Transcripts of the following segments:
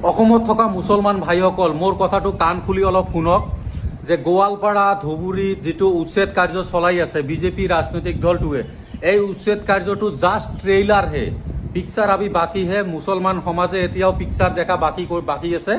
অসমত থকা মুছলমান ভাইসকল মোৰ কথাটো কাণ খুলি অলপ শুনক যে গোৱালপাৰা ধুবুৰীত যিটো উচ্ছেদ কাৰ্য চলাই আছে বিজেপি ৰাজনৈতিক দলটোৱে এই উচ্ছেদ কাৰ্যটো জাষ্ট ট্ৰেইলাৰ হে পিকচাৰ আমি বাকী হে মুছলমান সমাজে এতিয়াও পিকচাৰ দেখা বাকী আছে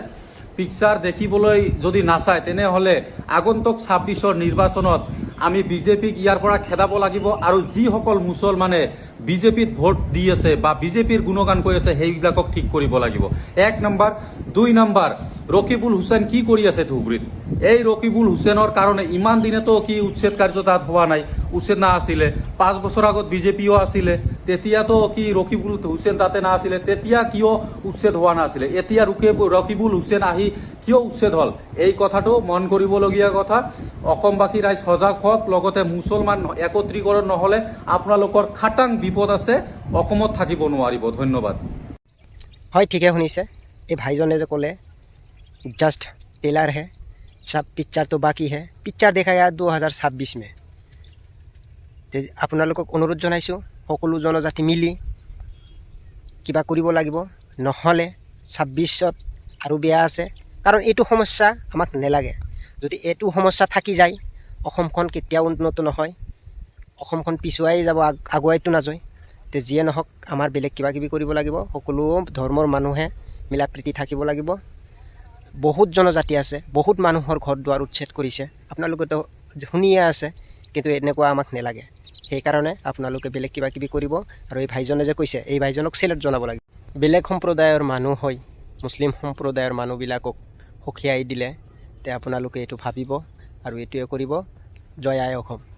পিকচাৰ দেখিবলৈ যদি নাচায় তেনেহ'লে আগন্তুক 26ৰ নিৰ্বাচনত আমি বিজেপিক ইয়াৰ পৰা খেদাব লাগিব আৰু যিসকল মুছলমানে বিজেপিত ভোট দি আছে বা বিজেপিৰ গুণগান কৈ আছে সেইবিলাকক ঠিক কৰিব লাগিব 1 নম্বৰ 2 নম্বৰ ৰকিবুল হুছেইন কি কৰি আছে ধুবুৰীত এই ৰকিবুল হুছেইনৰ কাৰণে ইমান দিনেতো কি উচ্ছেদ কাৰ্য তাত হোৱা নাই উচ্ছেদ না আছিলে 5 বছৰ আগত বিজেপিও আছিলে তেতিয়াতো কি ৰকিবুল হুছেইন তাতে না আছিলে তেতিয়া কিয় উচ্ছেদ হোৱা নাছিলে এতিয়া ৰকিবুল হুছেইন আহি কিয় উচ্ছেদ হল এই কথাটো মন কৰিবলগীয়া কথা অসমবাসী ৰাইজ সজাগ হওক লগতে মুছলমান একত্ৰীকৰণ নহলে আপোনালোকৰ খাটাং বিপদ আছে অসমত থাকিব নোৱাৰিব ধন্যবাদ হয় ঠিকে শুনিছে এই ভাইজনে যে ক'লে জাষ্ট टेलर है सब पिक्चर तो बाकी है पिक्चर देखाया 2026 में আপোনালোকক অনুৰোধ জনাইছোঁ সকলো জনজাতি মিলি কিবা কৰিব লাগিব নহলে 26ত আৰু বেয়া আছে কাৰণ এইটো সমস্যা আমাক নেলাগে যদি এইটো সমস্যা থাকি যায় অসমখন কেতিয়াও উন্নত নহয় অসমখন পিছুৱাই যাব আগুৱাইতো নাযায় তে যিয়ে নহওক আমাৰ বেলেগ কিবা কিবি কৰিব লাগিব সকলো ধৰ্মৰ মানুহে মিলা প্ৰীতি থাকিব লাগিব বহুত জনজাতি আছে বহুত মানুহৰ ঘৰ দুৱাৰ উচ্ছেদ কৰিছে আপোনালোকে তো শুনিয়ে আছে কিন্তু এনেকুৱা আমাক নেলাগে সেই কাৰণে আপোনালোকে বেলেগ কিবা কিবি কৰিব আৰু এই ভাইজনে যে কৈছে এই ভাইজনক সেলেক্ট জনাব লাগে বেলেগ সম্প্ৰদায়ৰ মানুহ হয় মুছলিম সম্প্ৰদায়ৰ মানুহবিলাকক সখিয়াই দিলে তে আপোনালোকে এইটো ভাবিব আৰু এইটোৱে কৰিব জয় আই অসম